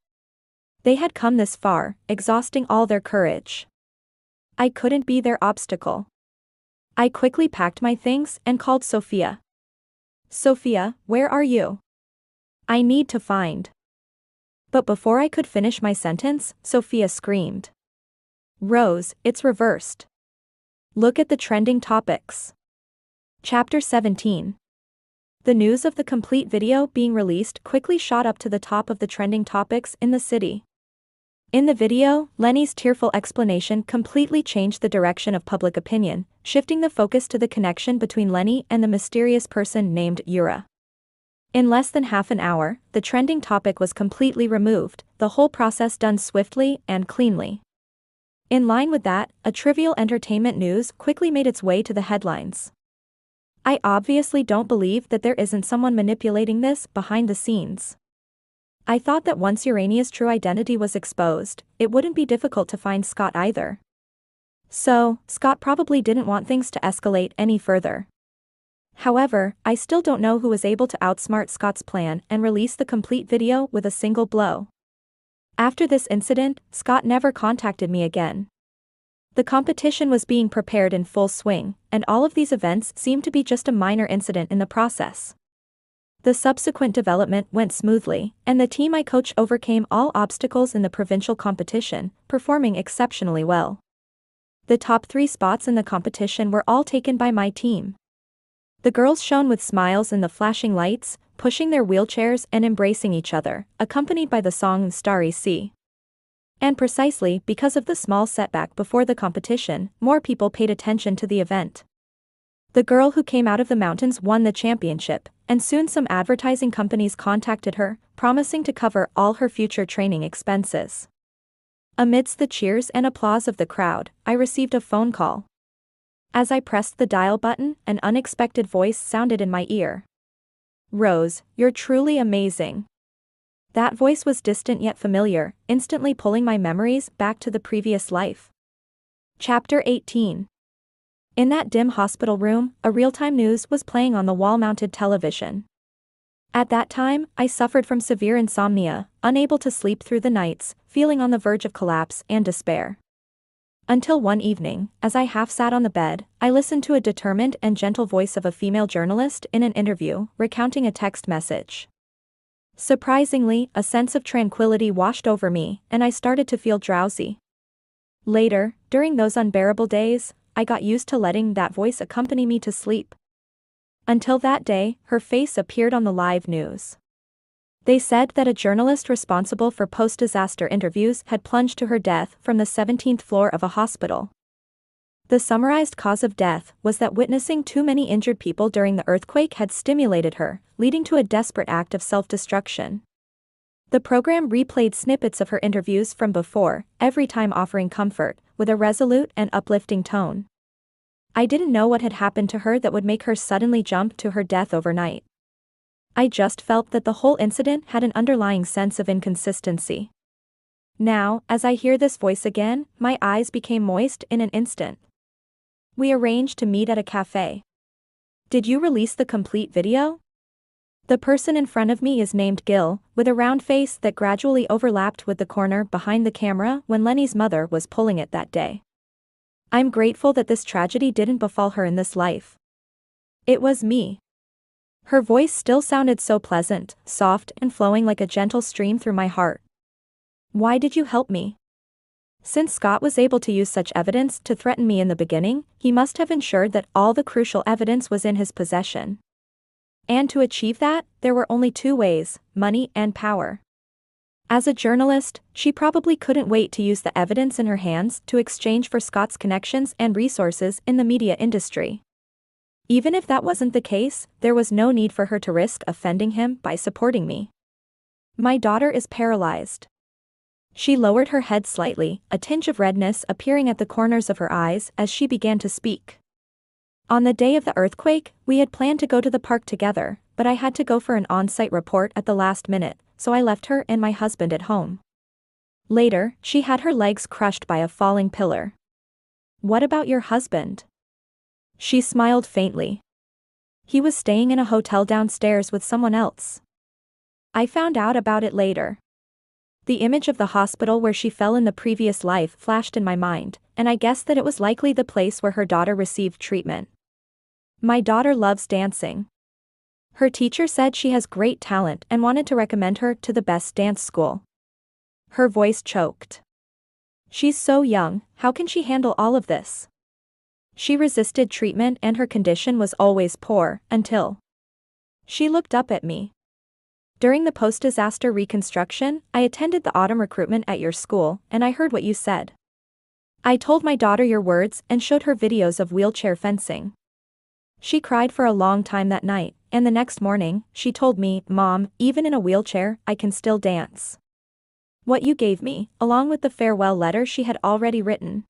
They had come this far, exhausting all their courage. I couldn't be their obstacle. I quickly packed my things and called Sophia. Sophia, where are you? I need to find. But before I could finish my sentence, Sophia screamed. Rose, it's reversed. Look at the trending topics. Chapter 17. The news of the complete video being released quickly shot up to the top of the trending topics in the city. In the video, Lenny's tearful explanation completely changed the direction of public opinion, shifting the focus to the connection between Lenny and the mysterious person named Yura. In less than half an hour, the trending topic was completely removed, the whole process done swiftly and cleanly. In line with that, a trivial entertainment news quickly made its way to the headlines. I obviously don't believe that there isn't someone manipulating this behind the scenes. I thought that once Urania's true identity was exposed, it wouldn't be difficult to find Scott either. So, Scott probably didn't want things to escalate any further. However, I still don't know who was able to outsmart Scott's plan and release the complete video with a single blow. After this incident, Scott never contacted me again. The competition was being prepared in full swing, and all of these events seemed to be just a minor incident in the process. The subsequent development went smoothly, and the team I coach overcame all obstacles in the provincial competition, performing exceptionally well. The top 3 spots in the competition were all taken by my team. The girls shone with smiles in the flashing lights, pushing their wheelchairs and embracing each other, accompanied by the song Starry Sea. And precisely because of the small setback before the competition, more people paid attention to the event. The girl who came out of the mountains won the championship, and soon some advertising companies contacted her, promising to cover all her future training expenses. Amidst the cheers and applause of the crowd, I received a phone call. As I pressed the dial button, an unexpected voice sounded in my ear. Rose, you're truly amazing. That voice was distant yet familiar, instantly pulling my memories back to the previous life. Chapter 18. In that dim hospital room, a real-time news was playing on the wall-mounted television. At that time, I suffered from severe insomnia, unable to sleep through the nights, feeling on the verge of collapse and despair. Until one evening, as I half sat on the bed, I listened to a determined and gentle voice of a female journalist in an interview, recounting a text message. Surprisingly, a sense of tranquility washed over me, and I started to feel drowsy. Later, during those unbearable days, I got used to letting that voice accompany me to sleep. Until that day, her face appeared on the live news. They said that a journalist responsible for post-disaster interviews had plunged to her death from the 17th floor of a hospital. The summarized cause of death was that witnessing too many injured people during the earthquake had stimulated her, leading to a desperate act of self-destruction. The program replayed snippets of her interviews from before, every time offering comfort, with a resolute and uplifting tone. I didn't know what had happened to her that would make her suddenly jump to her death overnight. I just felt that the whole incident had an underlying sense of inconsistency. Now, as I hear this voice again, my eyes became moist in an instant. We arranged to meet at a cafe. Did you release the complete video? The person in front of me is named Gil, with a round face that gradually overlapped with the corner behind the camera when Lenny's mother was pulling it that day. I'm grateful that this tragedy didn't befall her in this life. It was me. Her voice still sounded so pleasant, soft and flowing like a gentle stream through my heart. Why did you help me? Since Scott was able to use such evidence to threaten me in the beginning, he must have ensured that all the crucial evidence was in his possession. And to achieve that, there were only 2 ways: money and power. As a journalist, she probably couldn't wait to use the evidence in her hands to exchange for Scott's connections and resources in the media industry. Even if that wasn't the case, there was no need for her to risk offending him by supporting me. My daughter is paralyzed. She lowered her head slightly, a tinge of redness appearing at the corners of her eyes as she began to speak. On the day of the earthquake, we had planned to go to the park together, but I had to go for an on-site report at the last minute, so I left her and my husband at home. Later, she had her legs crushed by a falling pillar. What about your husband? She smiled faintly. He was staying in a hotel downstairs with someone else. I found out about it later. The image of the hospital where she fell in the previous life flashed in my mind, and I guessed that it was likely the place where her daughter received treatment. My daughter loves dancing. Her teacher said she has great talent and wanted to recommend her to the best dance school. Her voice choked. She's so young, how can she handle all of this? She resisted treatment and her condition was always poor, until... She looked up at me. During the post-disaster reconstruction, I attended the autumn recruitment at your school, and I heard what you said. I told my daughter your words and showed her videos of wheelchair fencing. She cried for a long time that night, and the next morning, she told me, "Mom, even in a wheelchair, I can still dance." What you gave me, along with the farewell letter she had already written.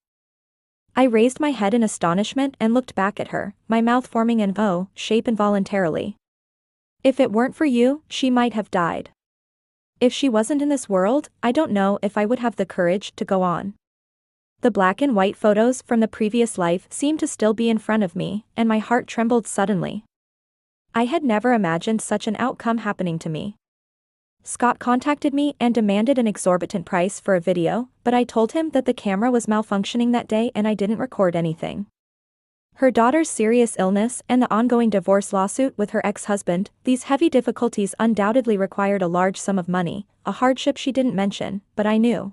I raised my head in astonishment and looked back at her, my mouth forming an O shape involuntarily. If it weren't for you, she might have died. If she wasn't in this world, I don't know if I would have the courage to go on. The black and white photos from the previous life seemed to still be in front of me, and my heart trembled suddenly. I had never imagined such an outcome happening to me. Scott contacted me and demanded an exorbitant price for a video, but I told him that the camera was malfunctioning that day and I didn't record anything. Her daughter's serious illness and the ongoing divorce lawsuit with her ex-husband, these heavy difficulties undoubtedly required a large sum of money, a hardship she didn't mention, but I knew.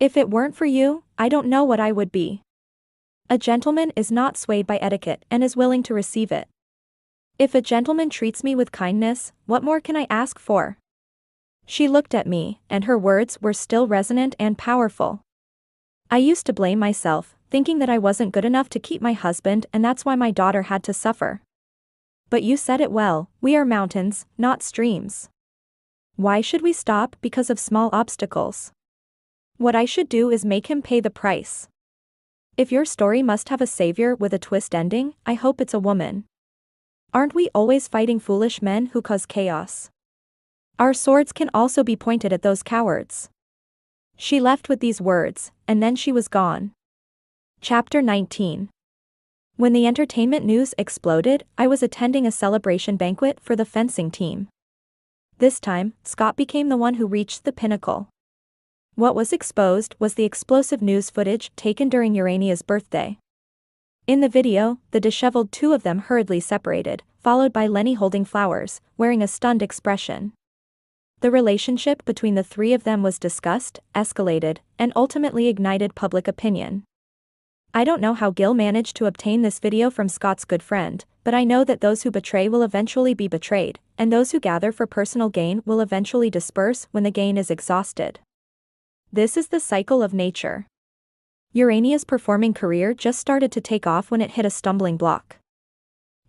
If it weren't for you, I don't know what I would be. A gentleman is not swayed by etiquette and is willing to receive it. If a gentleman treats me with kindness, what more can I ask for? She looked at me, and her words were still resonant and powerful. I used to blame myself, thinking that I wasn't good enough to keep my husband and that's why my daughter had to suffer. But you said it well, we are mountains, not streams. Why should we stop because of small obstacles? What I should do is make him pay the price. If your story must have a savior with a twist ending, I hope it's a woman. Aren't we always fighting foolish men who cause chaos? Our swords can also be pointed at those cowards. She left with these words, and then she was gone. Chapter 19. When the entertainment news exploded, I was attending a celebration banquet for the fencing team. This time, Scott became the one who reached the pinnacle. What was exposed was the explosive news footage taken during Urania's birthday. In the video, the disheveled two of them hurriedly separated, followed by Lenny holding flowers, wearing a stunned expression. The relationship between the three of them was discussed, escalated, and ultimately ignited public opinion. I don't know how Gil managed to obtain this video from Scott's good friend, but I know that those who betray will eventually be betrayed, and those who gather for personal gain will eventually disperse when the gain is exhausted. This is the cycle of nature. Urania's performing career just started to take off when it hit a stumbling block.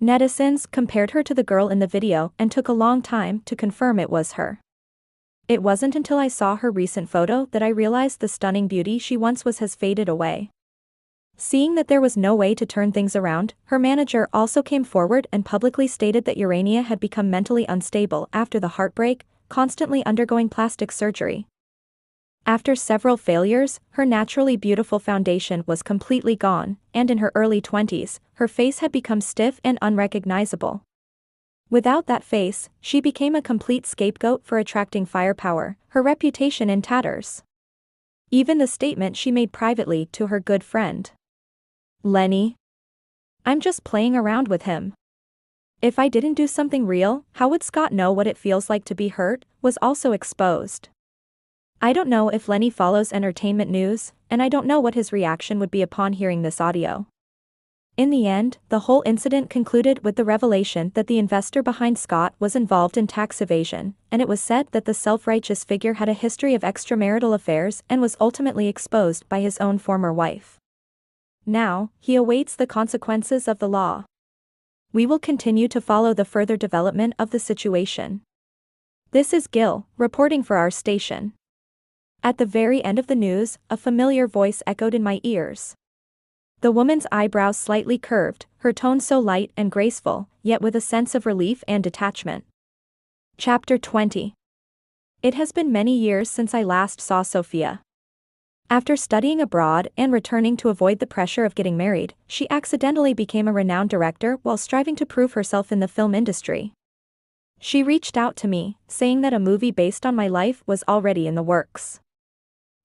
Netizens compared her to the girl in the video and took a long time to confirm it was her. It wasn't until I saw her recent photo that I realized the stunning beauty she once was has faded away. Seeing that there was no way to turn things around, her manager also came forward and publicly stated that Urania had become mentally unstable after the heartbreak, constantly undergoing plastic surgery. After several failures, her naturally beautiful foundation was completely gone, and in her early 20s, her face had become stiff and unrecognizable. Without that face, she became a complete scapegoat for attracting firepower, her reputation in tatters. Even the statement she made privately to her good friend. Lenny. I'm just playing around with him. If I didn't do something real, how would Scott know what it feels like to be hurt, was also exposed. I don't know if Lenny follows entertainment news, and I don't know what his reaction would be upon hearing this audio. In the end, the whole incident concluded with the revelation that the investor behind Scott was involved in tax evasion, and it was said that the self-righteous figure had a history of extramarital affairs and was ultimately exposed by his own former wife. Now, he awaits the consequences of the law. We will continue to follow the further development of the situation. This is Gil, reporting for our station. At the very end of the news, a familiar voice echoed in my ears. The woman's eyebrows slightly curved, her tone so light and graceful, yet with a sense of relief and detachment. Chapter 20. It has been many years since I last saw Sophia. After studying abroad and returning to avoid the pressure of getting married, she accidentally became a renowned director while striving to prove herself in the film industry. She reached out to me, saying that a movie based on my life was already in the works.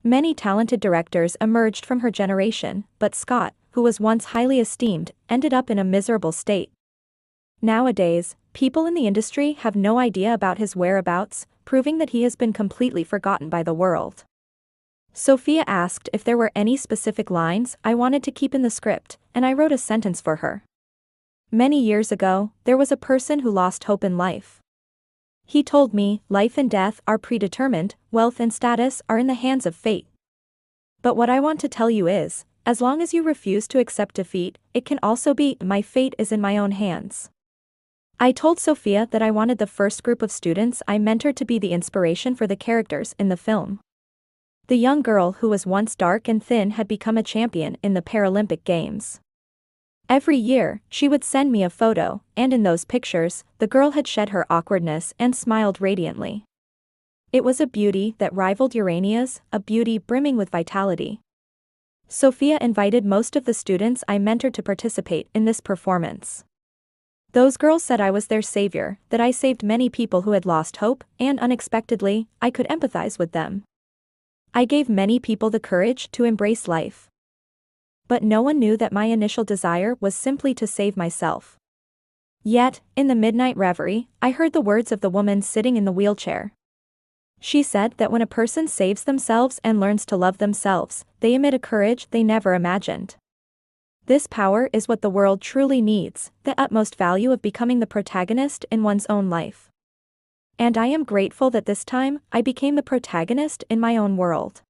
Many talented directors emerged from her generation, but Scott, who was once highly esteemed, ended up in a miserable state. Nowadays, people in the industry have no idea about his whereabouts, proving that he has been completely forgotten by the world. Sophia asked if there were any specific lines I wanted to keep in the script, and I wrote a sentence for her. Many years ago, there was a person who lost hope in life. He told me, life and death are predetermined, wealth and status are in the hands of fate. But what I want to tell you is, as long as you refuse to accept defeat, it can also be, my fate is in my own hands. I told Sophia that I wanted the first group of students I mentored to be the inspiration for the characters in the film. The young girl who was once dark and thin had become a champion in the Paralympic Games. Every year, she would send me a photo, and in those pictures, the girl had shed her awkwardness and smiled radiantly. It was a beauty that rivaled Urania's, a beauty brimming with vitality. Sophia invited most of the students I mentored to participate in this performance. Those girls said I was their savior, that I saved many people who had lost hope, and unexpectedly, I could empathize with them. I gave many people the courage to embrace life. But no one knew that my initial desire was simply to save myself. Yet, in the midnight reverie, I heard the words of the woman sitting in the wheelchair. She said that when a person saves themselves and learns to love themselves, they emit a courage they never imagined. This power is what the world truly needs, the utmost value of becoming the protagonist in one's own life. And I am grateful that this time, I became the protagonist in my own world.